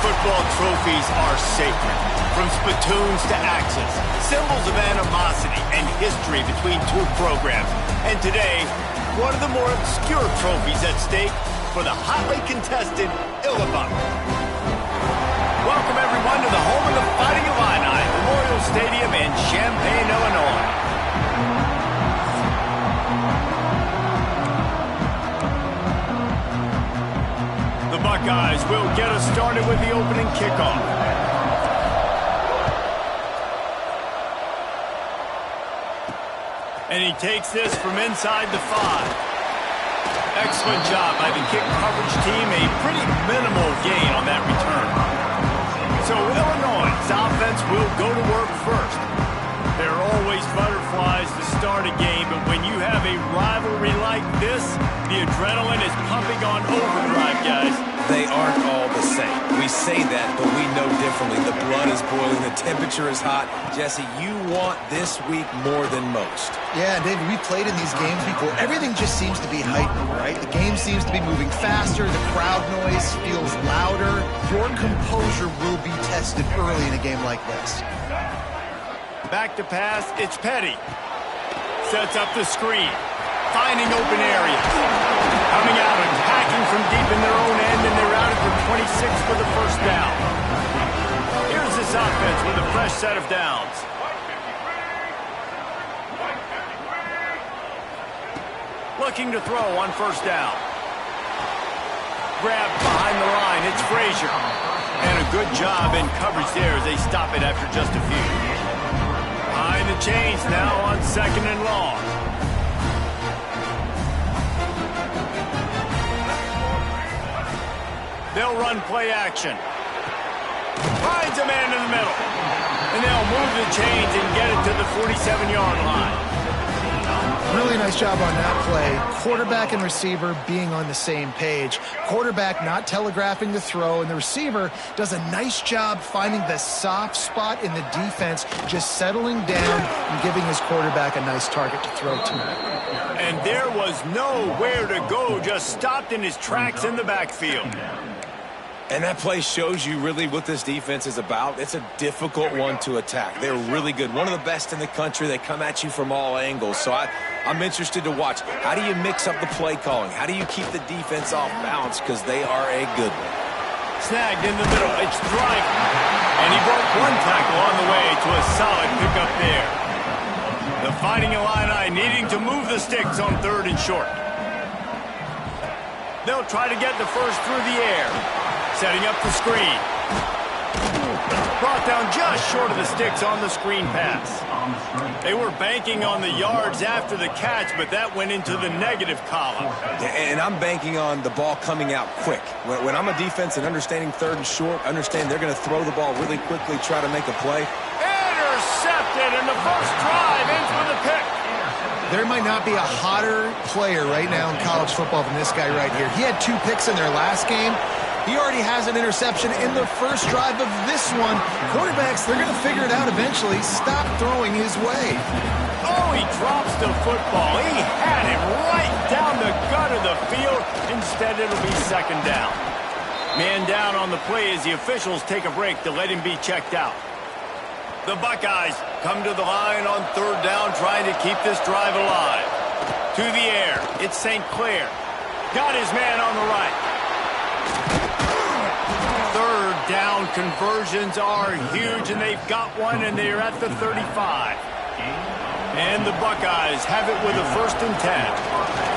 football trophies are sacred. From spittoons to axes, symbols of animosity and history between two programs. And today, one of the more obscure trophies at stake for the hotly contested Illinois. Welcome, everyone, to the home of the Fighting Illini, Memorial Stadium in Champaign, Illinois. The Buckeyes will get us started with the opening kickoff. And he takes this from inside the 5. Excellent job by the kick coverage team. A pretty minimal gain on that return. So Illinois' offense will go to work first. There are always butterflies to start a game, but when you have a rivalry like this, the adrenaline is pumping on overdrive, guys. They aren't all the same. We say that, but we know differently. The blood is boiling. The temperature is hot. Jesse, you want this week more than most. Yeah, David, we played in these games before. Everything just seems to be heightened, right? The game seems to be moving faster. The crowd noise feels louder. Your composure will be tested early in a game like this. Back to pass, it's Petty. Sets up the screen, finding open areas. Coming out, attacking from deep in their own end, and they're out at the 26 for the first down. Here's this offense with a fresh set of downs. Looking to throw on first down. Grabbed behind the line, it's Frazier. And a good job in coverage there as they stop it after just a few. Behind the chains now on second and long. They'll run play action. Finds a man in the middle. And they'll move the chains and get it to the 47-yard line. Really nice job on that play. Quarterback and receiver being on the same page. Quarterback not telegraphing the throw, and the receiver does a nice job finding the soft spot in the defense, just settling down and giving his quarterback a nice target to throw to. And there was nowhere to go, just stopped in his tracks in the backfield. And that play shows you really what this defense is about. It's a difficult one to attack. They're really good. One of the best in the country. They come at you from all angles. So I'm interested to watch. How do you mix up the play calling? How do you keep the defense off balance? Because they are a good one. Snagged in the middle. It's Driver. And he broke one tackle on the way to a solid pickup there. The Fighting Illini needing to move the sticks on third and short. They'll try to get the first through the air. Setting up the screen. Brought down just short of the sticks on the screen pass. They were banking on the yards after the catch, but that went into the negative column. And I'm banking on the ball coming out quick. When I'm a defense and understanding third and short, understand they're going to throw the ball really quickly, try to make a play. Intercepted, and the first drive ends with a pick. There might not be a hotter player right now in college football than this guy right here. He had 2 picks in their last game. He already has an interception in the first drive of this one. Quarterbacks, they're going to figure it out eventually. Stop throwing his way. Oh, he drops the football. He had it right down the gut of the field. Instead, it'll be second down. Man down on the play as the officials take a break to let him be checked out. The Buckeyes come to the line on third down, trying to keep this drive alive. To the air, it's St. Clair. Got his man on the right. Third down conversions are huge, and they've got one, and they're at the 35. And the Buckeyes have it with a 1st and 10.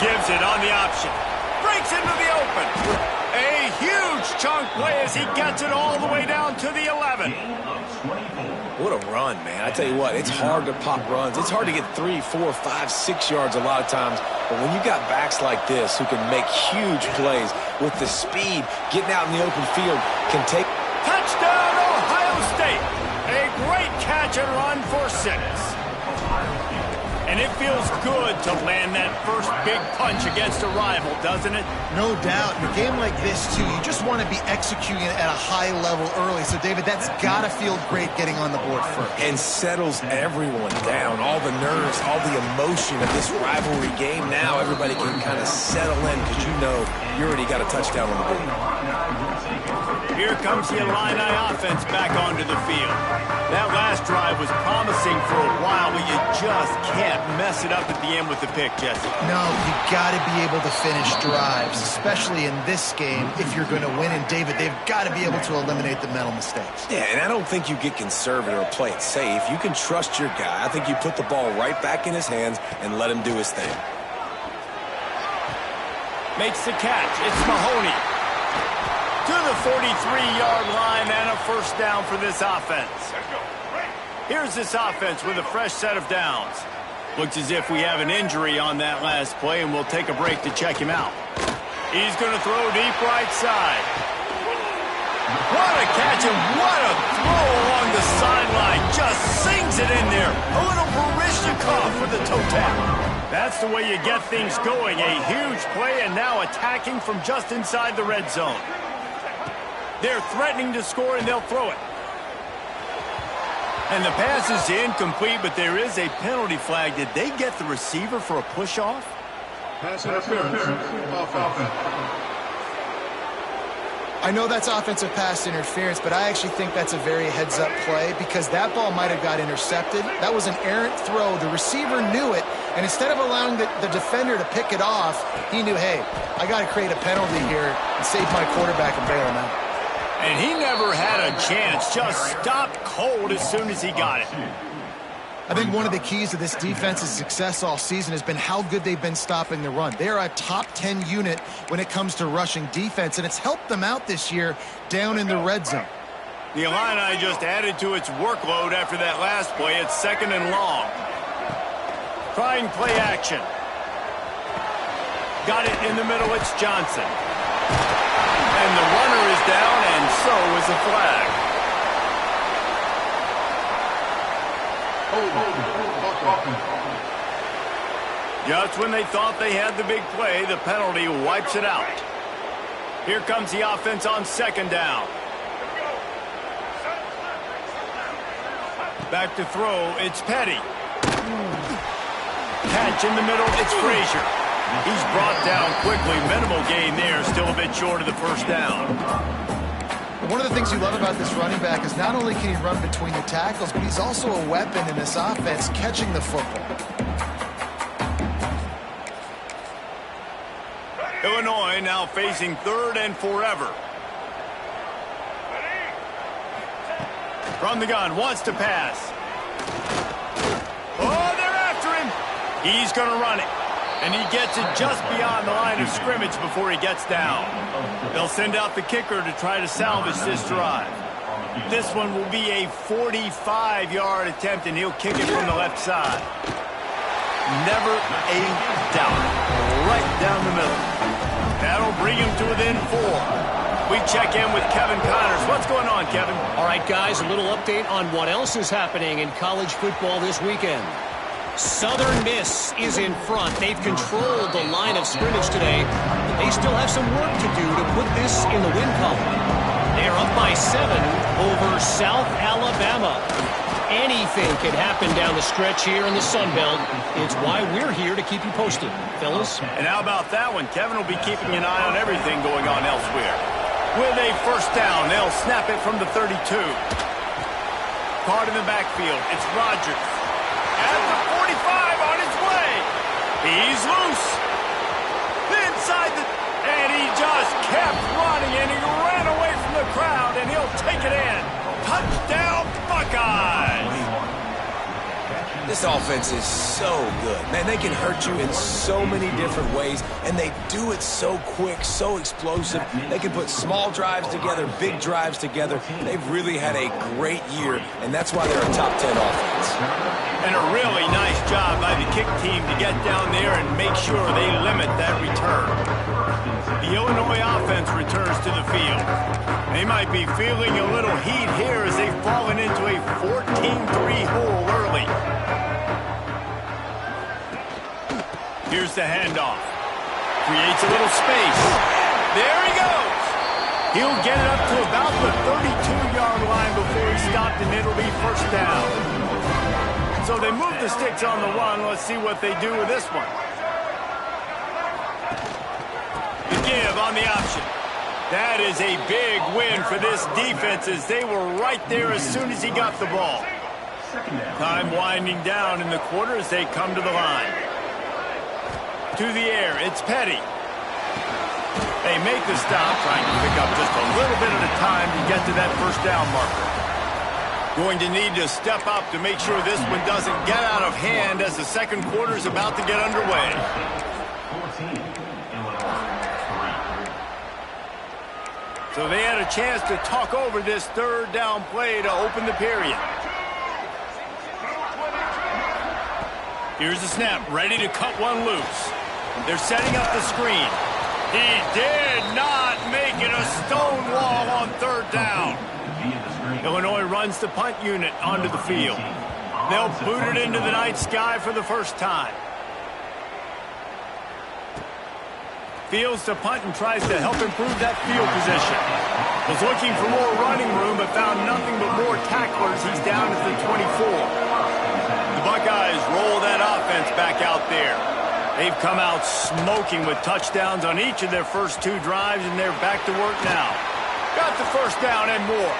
Gives it on the option. Breaks into the open. A huge chunk play as he gets it all the way down to the 11. What a run, man. I tell you what, it's hard to pop runs. It's hard to get 3, 4, 5, 6 yards a lot of times. But when you got backs like this who can make huge plays with the speed, getting out in the open field, can take... Touchdown, Ohio State. A great catch and run for 6. And it feels good to land that first big punch against a rival, doesn't it? No doubt. In a game like this, too, you just want to be executing it at a high level early. So, David, that's got to feel great getting on the board first. And settles everyone down. All the nerves, all the emotion of this rivalry game. Now everybody can kind of settle in because you know you already got a touchdown on the board. Here comes the Illini offense back onto the field. That last drive was promising for a while, but you just can't mess it up at the end with the pick, Jesse. No, you got to be able to finish drives, especially in this game if you're going to win. And David, they've got to be able to eliminate the mental mistakes. Yeah, and I don't think you get conservative or play it safe. You can trust your guy. I think you put the ball right back in his hands and let him do his thing. Makes the catch. It's Mahoney. To the 43-yard line and a first down for this offense. Here's this offense with a fresh set of downs. Looks as if we have an injury on that last play, and we'll take a break to check him out. He's going to throw deep right side. What a catch and what a throw along the sideline. Just sings it in there. A little Baryshnikov for the toe tap. That's the way you get things going. A huge play and now attacking from just inside the red zone. They're threatening to score, and they'll throw it. And the pass is incomplete, but there is a penalty flag. Did they get the receiver for a push-off? Pass interference. Offense. I know that's offensive pass interference, but I actually think that's a very heads-up play because that ball might have got intercepted. That was an errant throw. The receiver knew it, and instead of allowing the defender to pick it off, he knew, hey, I got to create a penalty here and save my quarterback and bail him out. And he never had a chance, just stopped cold as soon as he got it. I think one of the keys to this defense's success all season has been how good they've been stopping the run. They are a top 10 unit when it comes to rushing defense, and it's helped them out this year down in the red zone. The Illini just added to its workload after that last play. It's second and long. Trying play action. Got it in the middle. It's Johnson. And the runner is down, and so is the flag. Just when they thought they had the big play, the penalty wipes it out. Here comes the offense on second down. Back to throw, it's Petty. Catch in the middle, it's Frazier. He's brought down quickly. Minimal gain there, still a bit short of the first down. One of the things you love about this running back is not only can he run between the tackles, but he's also a weapon in this offense catching the football. Illinois now facing third and forever. From the gun, wants to pass. Oh, they're after him. He's going to run it. And he gets it just beyond the line of scrimmage before he gets down. They'll send out the kicker to try to salvage this drive. This one will be a 45-yard attempt, and he'll kick it from the left side. Never a doubt. Right down the middle. That'll bring him to within 4. We check in with Kevin Connors. What's going on, Kevin? All right, guys, a little update on what else is happening in college football this weekend. Southern Miss is in front. They've controlled the line of scrimmage today, but they still have some work to do to put this in the win column. They're up by 7 over South Alabama. Anything can happen down the stretch here in the Sun Belt. It's why we're here to keep you posted, fellas. And how about that one? Kevin will be keeping an eye on everything going on elsewhere. With a first down, they'll snap it from the 32. Caught in the backfield. It's Rogers. At the 45 on his way. He's loose. Inside the... And he just kept running, and he ran away from the crowd, and he'll take it in. Touchdown, Buckeyes. This offense is so good. Man, they can hurt you in so many different ways, and they do it so quick, so explosive. They can put small drives together, big drives together. They've really had a great year, and that's why they're a top 10 offense. And a really nice job by the kick team to get down there and make sure they limit that return. The Illinois offense returns to the field. They might be feeling a little heat here as they've fallen into a 14-3 hole early. Here's the handoff. Creates a little space. There he goes. He'll get it up to about the 32-yard line before he's stopped, and it'll be first down. So they move the sticks on the run. Let's see what they do with this one. The give on the option. That is a big win for this defense as they were right there as soon as he got the ball. Time winding down in the quarter as they come to the line. To the air, it's Petty. They make the stop, trying to pick up just a little bit at a time to get to that first down marker. Going to need to step up to make sure this one doesn't get out of hand as the second quarter is about to get underway. So they had a chance to talk over this third down play to open the period. Here's the snap, ready to cut one loose. They're setting up the screen. He did not make it a stone wall on third down. Illinois runs the punt unit onto the field. They'll boot it into the night sky for the first time. Fields to punt and tries to help improve that field position. Was looking for more running room but found nothing but more tacklers. He's down at the 24. The Buckeyes roll that offense back out there. They've come out smoking with touchdowns on each of their first two drives, and they're back to work now. Got the first down and more.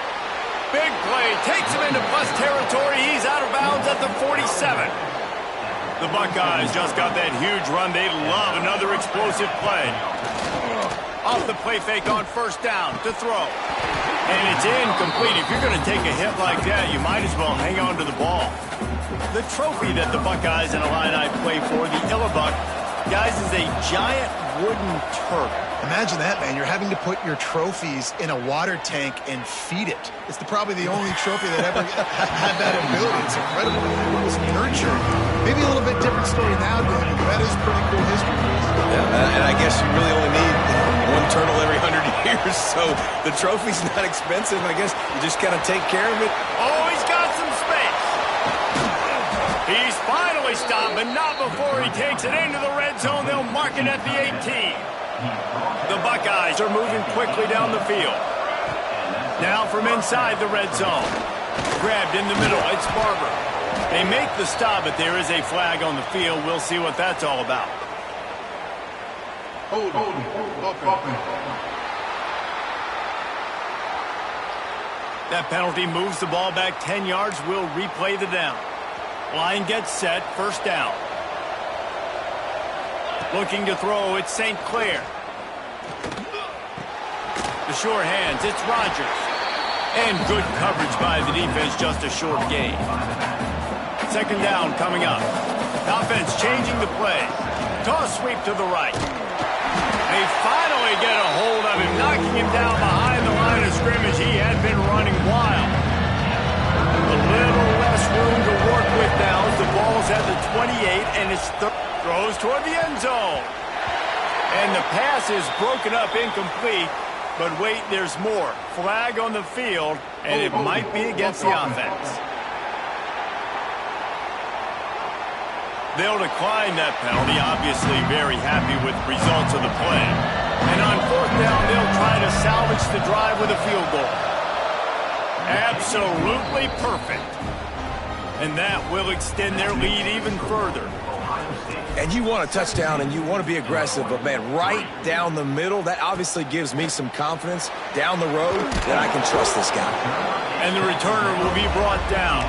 Big play, takes him into plus territory. He's out of bounds at the 47. The Buckeyes just got that huge run. They love another explosive play. Off the play fake on first down to throw. And it's incomplete. If you're going to take a hit like that, you might as well hang on to the ball. The trophy that the Buckeyes and Illini play for, the Illibuck, guys, is a giant wooden turtle. Imagine that, man. You're having to put your trophies in a water tank and feed it. It's probably the only trophy that ever had that ability. It's incredible. It was nurtured. Maybe a little bit different story now, Dan, but that is pretty cool history. Yeah, and I guess you really only need one turtle every 100 years, so the trophy's not expensive. I guess you just got to take care of it. Oh, he's got some space. He's finally stopped, but not before he takes it into the red zone. They'll mark it at the 18. The Buckeyes are moving quickly down the field. Now from inside the red zone. Grabbed in the middle, it's Barber. They make the stop, but there is a flag on the field. We'll see what that's all about. Hold. That penalty moves the ball back 10 yards. We'll replay the down. Line gets set, first down. Looking to throw, it's St. Clair. The sure hands, it's Rogers. And good coverage by the defense, just a short gain. Second down coming up. Offense changing the play. Toss sweep to the right. They finally get a hold of him, knocking him down behind the line of scrimmage. He had been running wild. A little less room to work with now as the ball's at the 28, and it's throws toward the end zone. And the pass is broken up, incomplete. But wait, there's more. Flag on the field, and it might be against the offense. They'll decline that penalty, obviously very happy with the results of the play. And on fourth down, they'll try to salvage the drive with a field goal. Absolutely perfect. And that will extend their lead even further. And you want a touchdown and you want to be aggressive, but man, right down the middle, that obviously gives me some confidence down the road that I can trust this guy. And the returner will be brought down.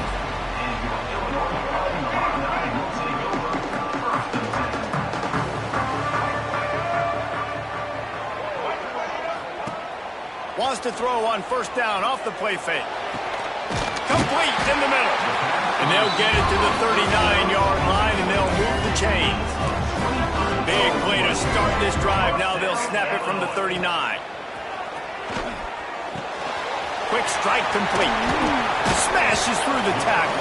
Wants to throw on first down off the play fake. Complete in the middle. And they'll get it to the 39-yard line, and they'll move the chains. Big play to start this drive. Now they'll snap it from the 39. Quick strike complete. Smashes through the tackle.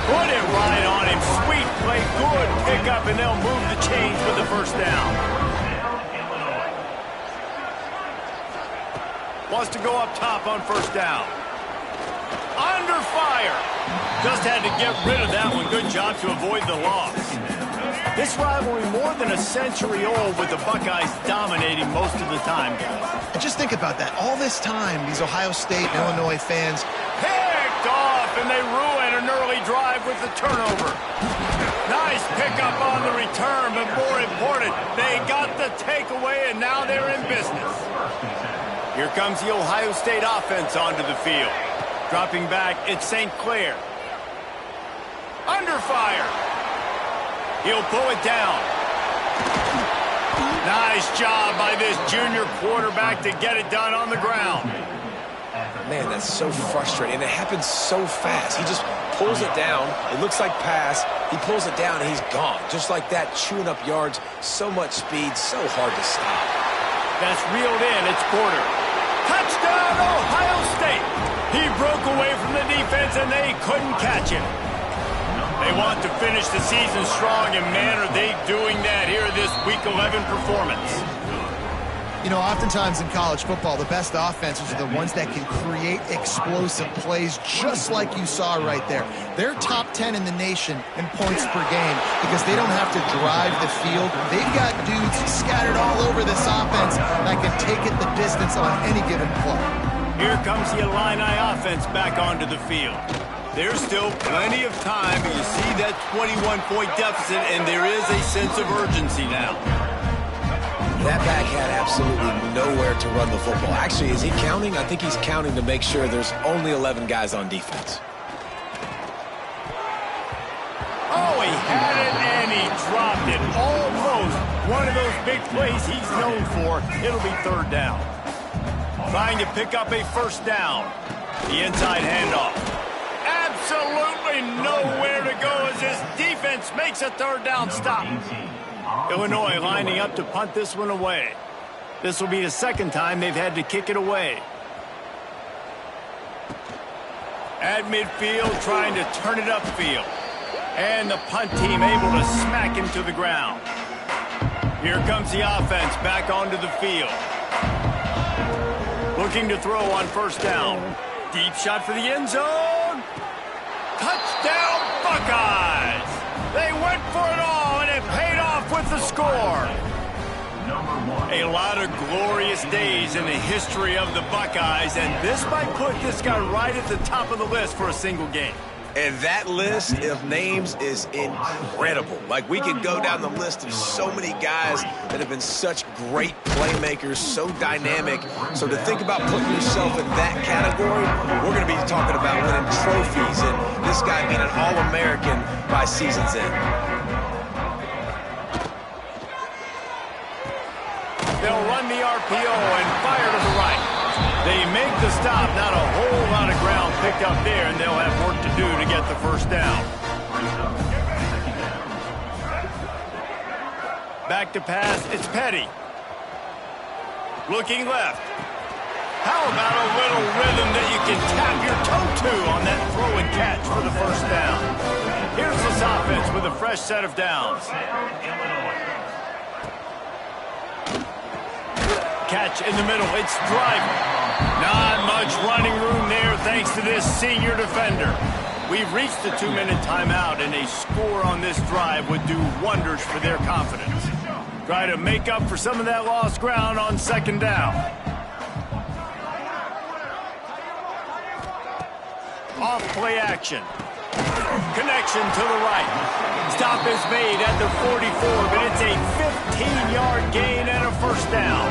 Put it right on him. Sweet play. Good pickup, and they'll move the chains for the first down. Wants to go up top on first down. Under fire. Just had to get rid of that one. Good job to avoid the loss. This rivalry more than a century old, with the Buckeyes dominating most of the time, guys. Just think about that. All this time, these Ohio State and Illinois fans Picked off, and they ruin an early drive with the turnover. Nice pickup on the return, but more important, they got the takeaway, and now they're in business. Here comes the Ohio State offense onto the field. Dropping back, it's St. Clair. Under fire. He'll pull it down. Nice job by this junior quarterback to get it done on the ground. Man, that's so frustrating. It happens so fast. He just pulls it down. It looks like pass. He pulls it down, and he's gone. Just like that, chewing up yards. So much speed, so hard to stop. That's reeled in. It's Porter. Touchdown, Ohio State. He broke away from the defense, and they couldn't catch him. They want to finish the season strong, and man, are they doing that here this Week 11 performance. You know, oftentimes in college football, the best offenses are the ones that can create explosive plays, just like you saw right there. They're top 10 in the nation in points per game because they don't have to drive the field. They've got dudes scattered all over this offense that can take it the distance on any given play. Here comes the Illini offense back onto the field. There's still plenty of time, but you see that 21-point deficit, and there is a sense of urgency now. That back had absolutely nowhere to run the football. Actually, is he counting? I think he's counting to make sure there's only 11 guys on defense. Oh, he had it, and he dropped it. Almost one of those big plays he's known for. It'll be third down. Trying to pick up a first down. The inside handoff. Absolutely nowhere to go as this defense makes a third down stop. Illinois lining up to punt this one away. This will be the second time they've had to kick it away. At midfield, trying to turn it upfield. And the punt team able to smack him to the ground. Here comes the offense back onto the field. Looking to throw on first down. Deep shot for the end zone. Touchdown, Buckeyes! They went for it all, and it paid off with the score. A lot of glorious days in the history of the Buckeyes, and this might put this guy right at the top of the list for a single game. And that list of names is incredible. Like, we could go down the list of so many guys that have been such great playmakers, so dynamic. So to think about putting yourself in that category, we're going to be talking about winning trophies and this guy being an All-American by season's end. They'll run the RPO and fire to the right. They make the stop, not a whole lot of ground picked up there, and they'll have work to do to get the first down. Back to pass, it's Petty. Looking left. How about a little rhythm that you can tap your toe to on that throw and catch for the first down? Here's this offense with a fresh set of downs. Catch in the middle, it's driving. Not much running room there thanks to this senior defender. We've reached the 2-minute timeout, and a score on this drive would do wonders for their confidence. Try to make up for some of that lost ground on second down. Off play action. Connection to the right. Stop is made at the 44, but it's a 15-yard gain and a first down.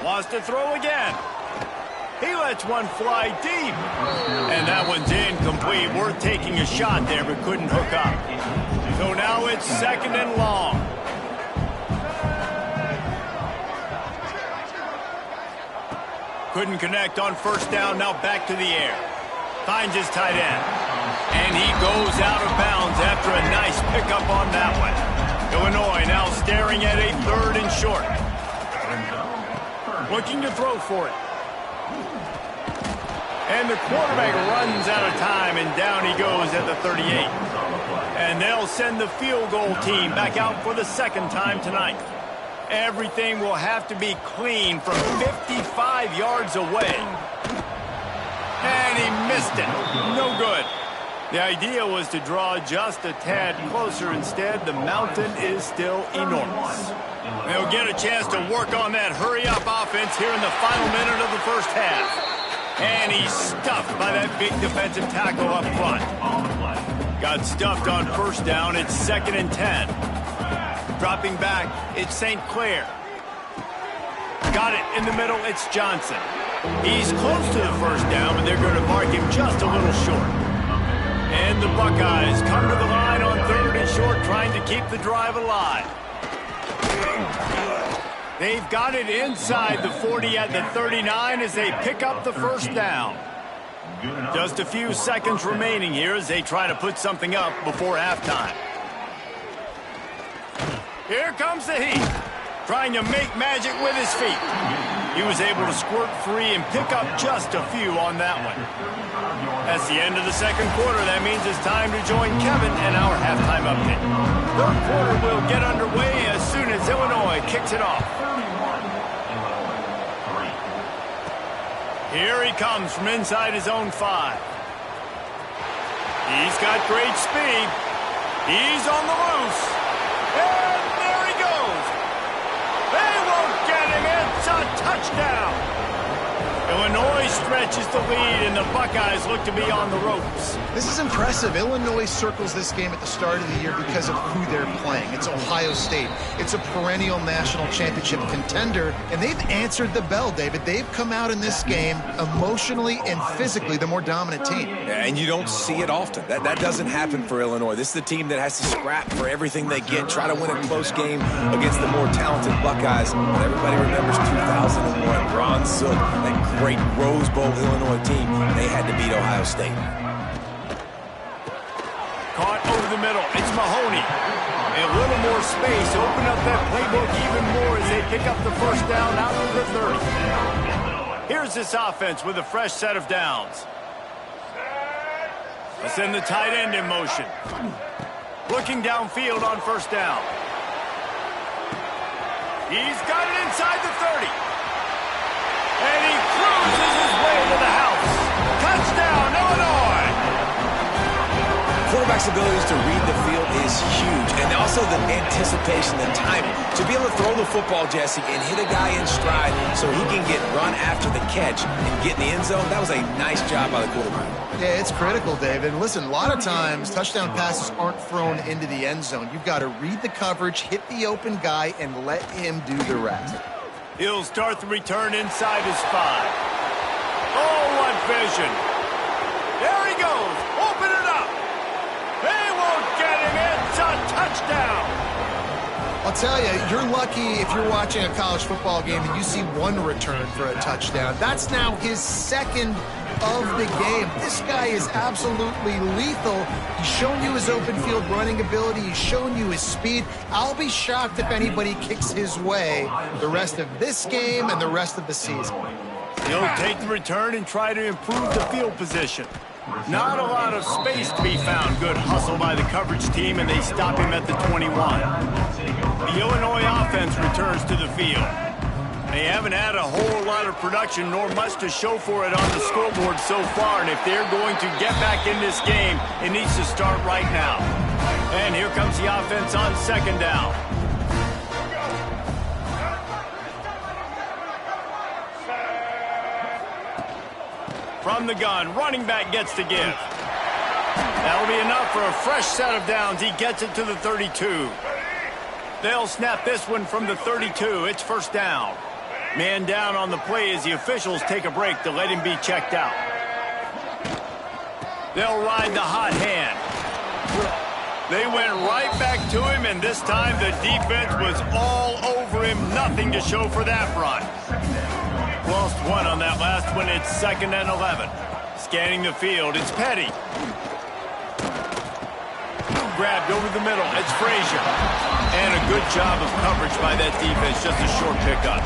Wants to throw again. He lets one fly deep. And that one's incomplete. Worth taking a shot there, but couldn't hook up. So now it's second and long. Couldn't connect on first down. Now back to the air. Finds his tight end. And he goes out of bounds after a nice pickup on that one. Illinois now staring at a third and short. Looking to throw for it. And the quarterback runs out of time, and down he goes at the 38. And they'll send the field goal team back out for the second time tonight. Everything will have to be clean from 55 yards away. And he missed it. No good. The idea was to draw just a tad closer. Instead, the mountain is still enormous. They'll get a chance to work on that hurry-up offense here in the final minute of the first half. And he's stuffed by that big defensive tackle up front. Got stuffed on first down. It's 2nd and 10. Dropping back, it's St. Clair. Got it in the middle, it's Johnson. He's close to the first down, but they're going to mark him just a little short. And the Buckeyes come to the line on 3rd and short, trying to keep the drive alive. They've got it inside the 40 at the 39 as they pick up the first down. Just a few seconds remaining here as they try to put something up before halftime. Here comes the Heat, trying to make magic with his feet. He was able to squirt free and pick up just a few on that one. That's the end of the second quarter. That means it's time to join Kevin and our halftime update. Third quarter will get underway as soon as Illinois kicks it off. Here he comes from inside his own 5. He's got great speed. He's on the loose. And there he goes. They won't get him. It's a touchdown. Illinois stretches the lead, and the Buckeyes look to be on the ropes. This is impressive. Illinois circles this game at the start of the year because of who they're playing. It's Ohio State. It's a perennial national championship contender, and they've answered the bell, David. They've come out in this game emotionally and physically the more dominant team. Yeah, and you don't see it often. That doesn't happen for Illinois. This is the team that has to scrap for everything they get, try to win a close game against the more talented Buckeyes. But everybody remembers 2001, Ron Zook, that great Rose Bowl Illinois team. They had to beat Ohio State. Caught over the middle. It's Mahoney. A little more space. Open up that playbook even more as they pick up the first down out to the 30. Here's this offense with a fresh set of downs. Let's send the tight end in motion. Looking downfield on first down. He's got it inside the 30. And he cruises his way to the house. Touchdown, Illinois! Quarterback's abilities to read the field is huge, and also the anticipation, the timing. To be able to throw the football, Jesse, and hit a guy in stride so he can get run after the catch and get in the end zone, that was a nice job by the quarterback. Yeah, it's critical, David. Listen, a lot of times touchdown passes aren't thrown into the end zone. You've got to read the coverage, hit the open guy, and let him do the rest. He'll start the return inside his 5. Oh, what vision. There he goes. Open it up. They won't get him. It's a touchdown. I'll tell you, you're lucky if you're watching a college football game and you see one return for a touchdown. That's now his second of the game. This guy is absolutely lethal. He's shown you his open field running ability. He's shown you his speed. I'll be shocked if anybody kicks his way the rest of this game and the rest of the season. He'll take the return and try to improve the field position. Not a lot of space to be found. Good hustle by the coverage team, and they stop him at the 21. The Illinois offense returns to the field. They haven't had a whole lot of production nor much to show for it on the scoreboard so far, and if they're going to get back in this game, it needs to start right now. And here comes the offense on second down. From the gun, running back gets to give. That'll be enough for a fresh set of downs. He gets it to the 32. They'll snap this one from the 32. It's first down. Man down on the play as the officials take a break to let him be checked out. They'll ride the hot hand. They went right back to him, and this time the defense was all over him. Nothing to show for that run. Lost one on that last one. It's 2nd and 11. Scanning the field, it's Petty. Grabbed over the middle, it's Frazier. And a good job of coverage by that defense, just a short pickup.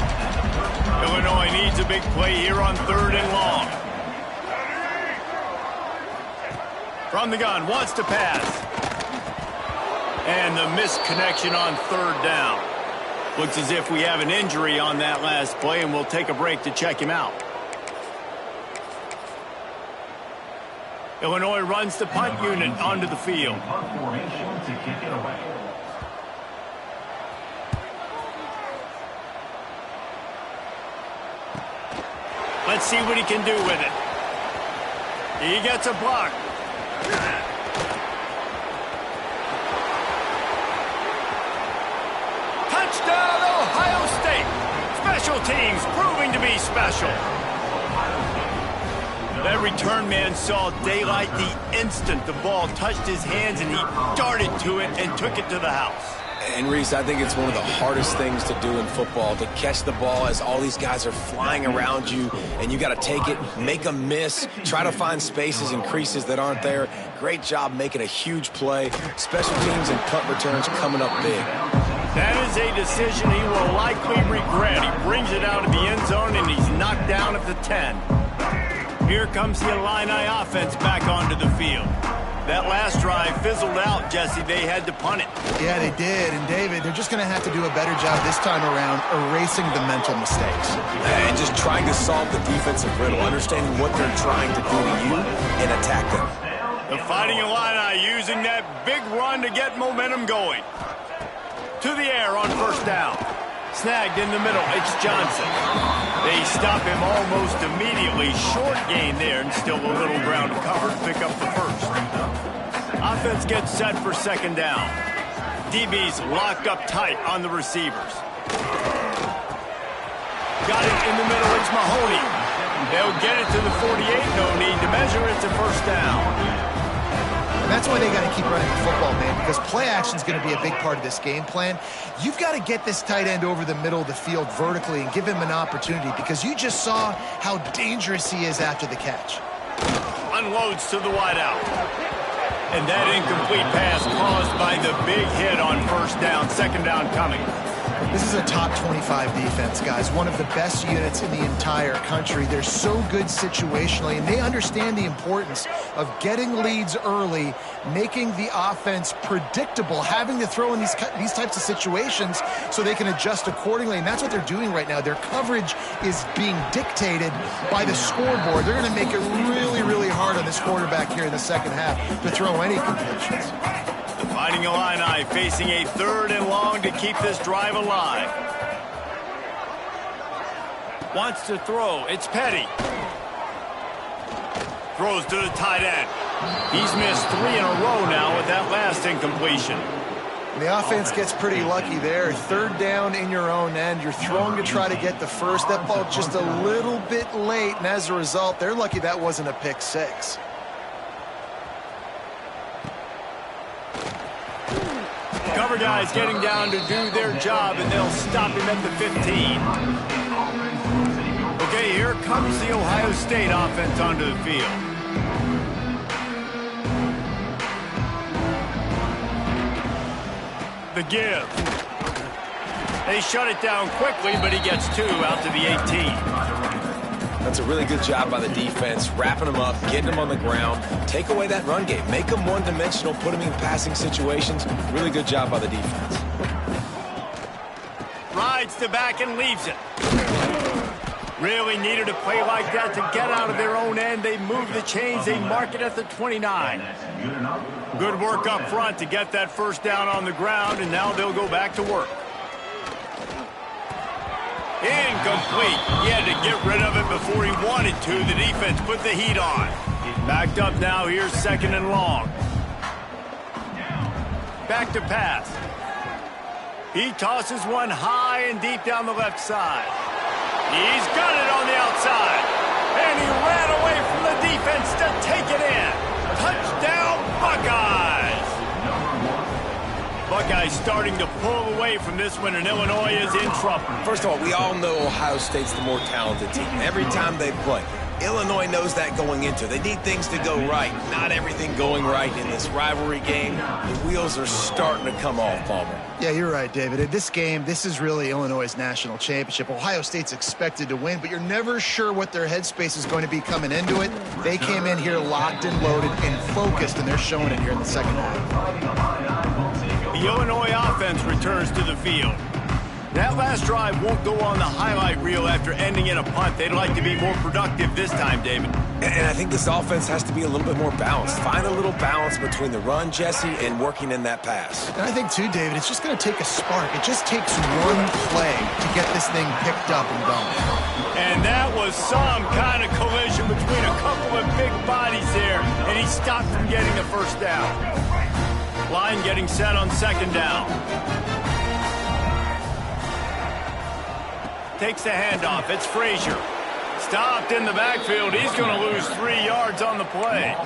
Illinois needs a big play here on 3rd and long. From the gun, wants to pass. And the missed connection on 3rd down. Looks as if we have an injury on that last play, and we'll take a break to check him out. Illinois runs the punt unit onto the field. Let's see what he can do with it. He gets a block. Special teams proving to be special. That return man saw daylight the instant the ball touched his hands, and he darted to it and took it to the house. And Reese, I think it's one of the hardest things to do in football, to catch the ball as all these guys are flying around you, and you got to take it, make them miss, try to find spaces and creases that aren't there. Great job making a huge play. Special teams and punt returns coming up big. That is a decision he will likely regret. He brings it out of the end zone, and he's knocked down at the 10. Here comes the Illini offense back onto the field. That last drive fizzled out, Jesse. They had to punt it. Yeah, they did. And, David, they're just going to have to do a better job this time around erasing the mental mistakes. And just trying to solve the defensive riddle, understanding what they're trying to do to you and attack them. The Fighting Illini using that big run to get momentum going. To the air on first down. Snagged in the middle. It's Johnson. They stop him almost immediately. Short gain there, and still a little ground to cover to pick up the first. Offense gets set for second down. DB's locked up tight on the receivers. Got it in the middle. It's Mahoney. They'll get it to the 48. No need to measure. It's a first down. And that's why they got to keep running the football, man, because play action is going to be a big part of this game plan. You've got to get this tight end over the middle of the field vertically and give him an opportunity, because you just saw how dangerous he is after the catch. Unloads to the wideout. And that incomplete pass caused by the big hit on first down. Second down coming. This is a top 25 defense, guys. One of the best units in the entire country. They're so good situationally, and they understand the importance of getting leads early, making the offense predictable, having to throw in these types of situations so they can adjust accordingly. And that's what they're doing right now. Their coverage is being dictated by the scoreboard. They're going to make it really, really hard on this quarterback here in the second half to throw any completions. The Fighting Illini facing a 3rd and long to keep this drive alive. Wants to throw. It's Petty. Throws to the tight end. He's missed 3 in a row now with that last incompletion. The offense gets pretty lucky there. 3rd down in your own end. You're throwing to try to get the first. That ball just a little bit late, and as a result, they're lucky that wasn't a pick 6. Cover guys getting down to do their job, and they'll stop him at the 15. Okay, here comes the Ohio State offense onto the field. The give. They shut it down quickly, but he gets 2 out to the 18. That's a really good job by the defense, wrapping them up, getting them on the ground, take away that run game, make them one-dimensional, put them in passing situations. Really good job by the defense. Rides the back and leaves it. Really needed a play like that to get out of their own end. They move the chains. They mark it at the 29. Good work up front to get that first down on the ground, and now they'll go back to work. Incomplete. He had to get rid of it before he wanted to. The defense put the heat on. Backed up now. Here's 2nd and long. Back to pass. He tosses one high and deep down the left side. He's got it on the outside. And he ran away from the defense to take it in. Touchdown, Buckeyes. Buckeyes starting to pull away from this one, and Illinois is in trouble. First of all, we all know Ohio State's the more talented team. Every time they play, Illinois knows that going into. They need things to go right. Not everything going right in this rivalry game. The wheels are starting to come off, Palmer. Yeah, you're right, David. In this game, this is really Illinois' national championship. Ohio State's expected to win, but you're never sure what their headspace is going to be coming into it. They came in here locked and loaded and focused, and they're showing it here in the second half. The Illinois offense returns to the field. That last drive won't go on the highlight reel after ending in a punt. They'd like to be more productive this time, David. And I think this offense has to be a little bit more balanced. Find a little balance between the run, Jesse, and working in that pass. And I think, too, David, it's just going to take a spark. It just takes one play to get this thing picked up and going. And that was some kind of collision between a couple of big bodies there, and he stopped from getting the first down. Line getting set on 2nd down. takes the handoff. It's Frazier. Stopped in the backfield. He's going to lose 3 yards on the play.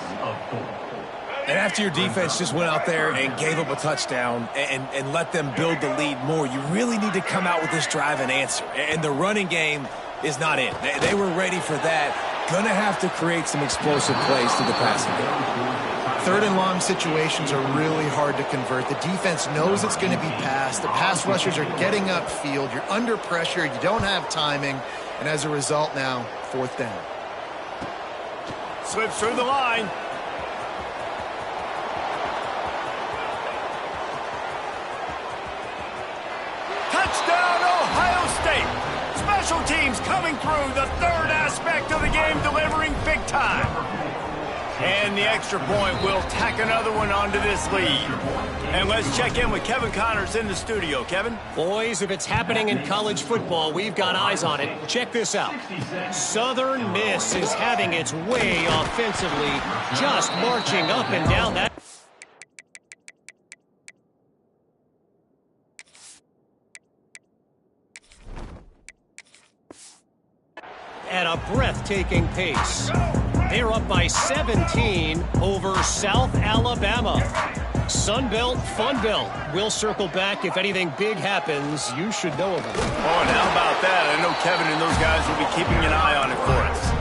And after your defense just went out there and gave up a touchdown and let them build the lead more, you really need to come out with this drive and answer. And the running game is not in. They were ready for that. Going to have to create some explosive plays through the passing game. Third and long situations are really hard to convert. The defense knows it's going to be passed. The pass rushers are getting upfield. You're under pressure. You don't have timing. And as a result now, 4th down. Slips through the line. Touchdown, Ohio State. Special teams coming through. The third aspect of the game, delivering big time. And the extra point will tack another one onto this lead. And let's check in with Kevin Connors in the studio. Kevin? Boys, if it's happening in college football, we've got eyes on it. Check this out. Southern Miss is having its way offensively, just marching up and down that. At a breathtaking pace. They're up by 17 over South Alabama. Sunbelt, Funbelt. We'll circle back if anything big happens. You should know of it. Oh, and how about that? I know Kevin and those guys will be keeping an eye on it for us.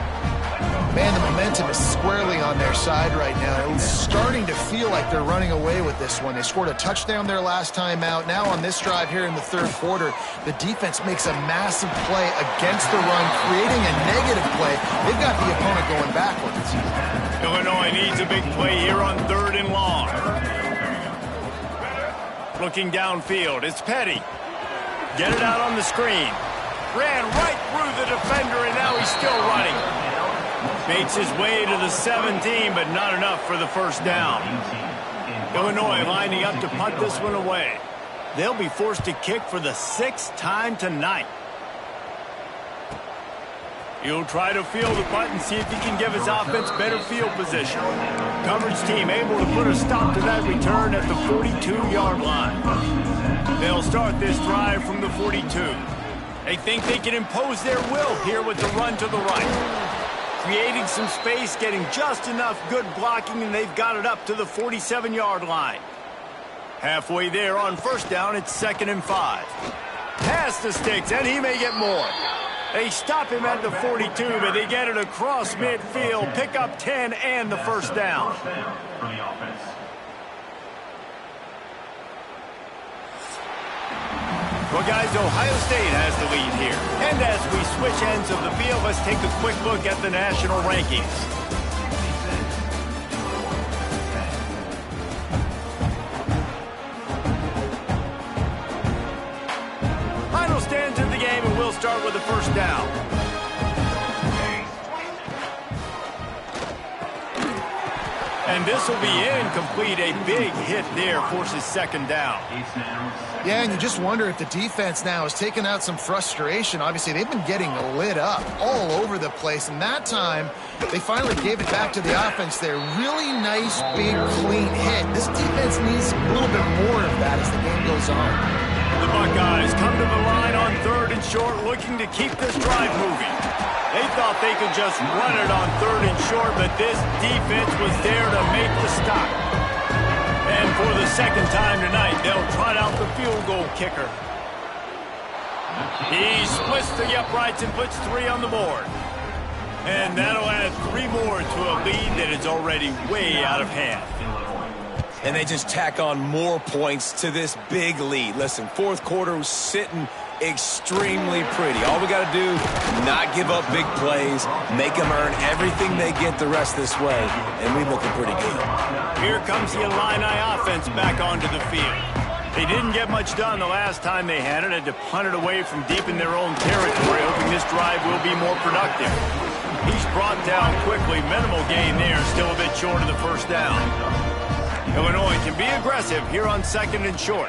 Man, the momentum is squarely on their side right now. It's starting to feel like they're running away with this one. They scored a touchdown their last time out. Now on this drive here in the third quarter, the defense makes a massive play against the run, creating a negative play. They've got the opponent going backwards. Illinois needs a big play here on 3rd and long. Looking downfield, it's Petty. Get it out on the screen. Ran right through the defender, and now he's still running. Makes his way to the 17, but not enough for the first down. Illinois lining up to punt this one away. They'll be forced to kick for the 6th time tonight. He'll try to field the punt and see if he can give his offense better field position. Coverage team able to put a stop to that return at the 42-yard line. They'll start this drive from the 42. They think they can impose their will here with the run to the right. Creating some space, getting just enough good blocking, and they've got it up to the 47-yard line. Halfway there on first down, it's 2nd and 5. Pass the sticks, and he may get more. They stop him at the 42, but they get it across midfield, pick up 10 and the first down. Well, guys, Ohio State has the lead here. And as we switch ends of the field, let's take a quick look at the national rankings. Final stands in the game, and we'll start with the first down. And this will be incomplete. A big hit there forces 2nd down. Yeah, and you just wonder if the defense now has taken out some frustration. Obviously, they've been getting lit up all over the place, and that time they finally gave it back to the offense there. Really nice, big, clean hit. This defense needs a little bit more of that as the game goes on. The Buckeyes come to the line on 3rd and short, looking to keep this drive moving. They thought they could just run it on 3rd and short, but this defense was there to make the stop. And for the 2nd time tonight, they'll trot out the field goal kicker. He splits the uprights and puts 3 on the board. And that'll add 3 more to a lead that is already way out of hand. And they just tack on more points to this big lead. Listen, 4th quarter was sitting extremely pretty. All we got to do, not give up big plays, make them earn everything they get the rest this way, and we're looking pretty good. Here comes the Illini offense back onto the field. They didn't get much done the last time they had to punt it away from deep in their own territory, hoping this drive will be more productive. He's brought down quickly. Minimal gain there, still a bit short of the first down. Illinois can be aggressive here on 2nd and short.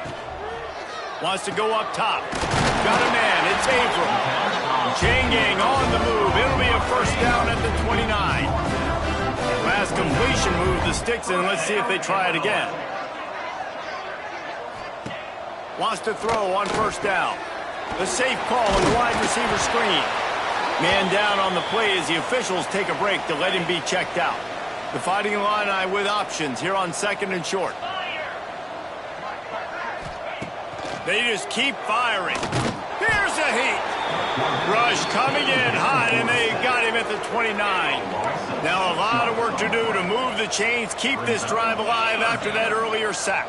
Wants to go up top. Got a man. It's Averill. Changing on the move. It'll be a first down at the 29. Last completion moved the sticks in. Let's see if they try it again. Wants to throw on first down. A safe call on the wide receiver screen. Man down on the play as the officials take a break to let him be checked out. The Fighting Illini with options here on 2nd and short. They just keep firing. Here's a heat. Rush coming in hot, and they got him at the 29. Now a lot of work to do to move the chains, keep this drive alive after that earlier sack.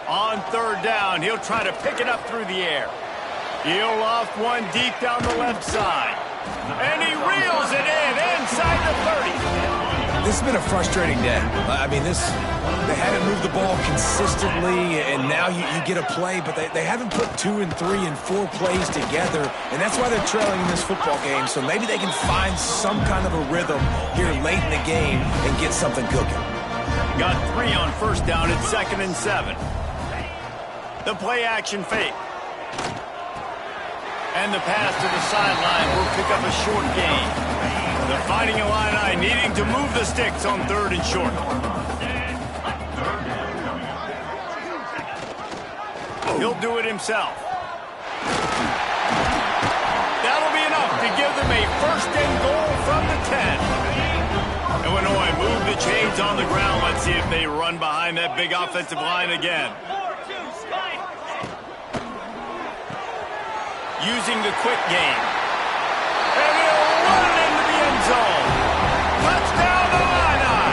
On 3rd down, he'll try to pick it up through the air. He'll loft one deep down the left side. And he reels it in inside the 30. This has been a frustrating day. I mean, they haven't moved the ball consistently, and now you get a play, but they haven't put 2 and 3 and 4 plays together, and that's why they're trailing in this football game. So maybe they can find some kind of a rhythm here late in the game and get something cooking. Got 3 on 1st down at 2nd and 7. The play action fake. And the pass to the sideline will pick up a short gain. The Fighting Illini needing to move the sticks on 3rd and short. He'll do it himself. That'll be enough to give them a 1st and goal from the 10. Illinois move the chains on the ground. Let's see if they run behind that big offensive line again. Using the quick game. And he'll run into the end zone. Touchdown Illini!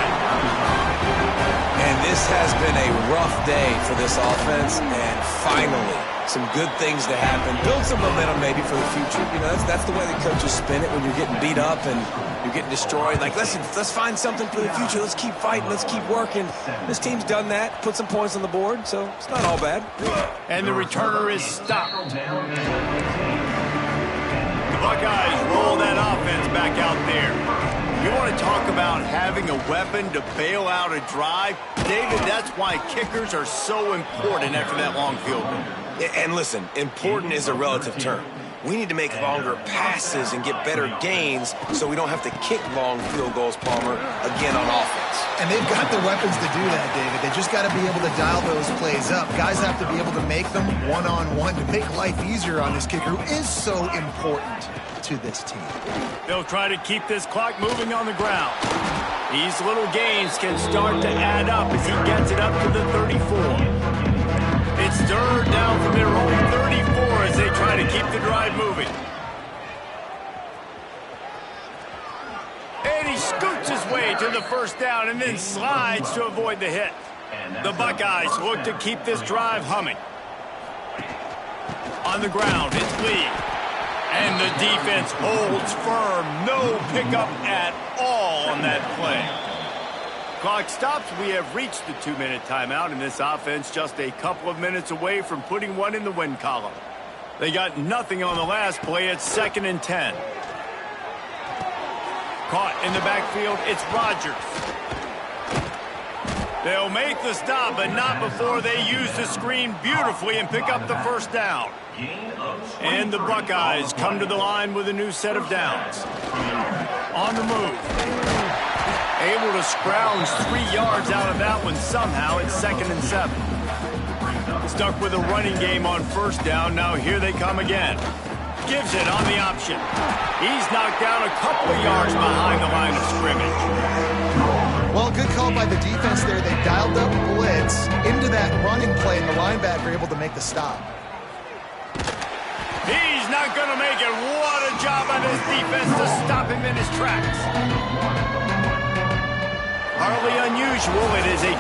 And this has been a rough day for this offense, and finally, some good things to happen. Build some momentum maybe for the future. You know, that's the way the coaches spin it when you're getting beat up and you're getting destroyed. Like, listen, let's find something for the future. Let's keep fighting. Let's keep working. This team's done that, put some points on the board, so it's not all bad. And the returner is stopped. Buckeyes roll that offense back out there. You want to talk about having a weapon to bail out a drive? David, that's why kickers are so important after that long field goal. And listen, important is a relative term. We need to make longer passes and get better gains so we don't have to kick long field goals, Palmer, again on offense. And they've got the weapons to do that, David. They just got to be able to dial those plays up. Guys have to be able to make them one-on-one to make life easier on this kicker, who is so important to this team. They'll try to keep this clock moving on the ground. These little gains can start to add up as he gets it up to the 34. It's 3rd down from their own 34 as they try to keep the drive moving. And he scoots his way to the 1st down and then slides to avoid the hit. The Buckeyes look to keep this drive humming. On the ground, it's Lee. And the defense holds firm. No pickup at all on that play. Clock stops. We have reached the 2-minute timeout, and this offense just a couple of minutes away from putting one in the win column. They got nothing on the last play. It's 2nd and 10. Caught in the backfield. It's Rodgers. They'll make the stop, but not before they use the screen beautifully and pick up the 1st down. And the Buckeyes come to the line with a new set of downs. On the move. Able to scrounge 3 yards out of that one somehow. It's 2nd and 7. Stuck with a running game on 1st down. Now here they come again. Gives it on the option. He's knocked down a couple of yards behind the line of scrimmage. Well, good call by the defense there. They dialed up blitz into that running play, and the linebacker able to make the stop. He's not going to make it. What a job on this defense to stop him in his tracks. Hardly unusual. It is a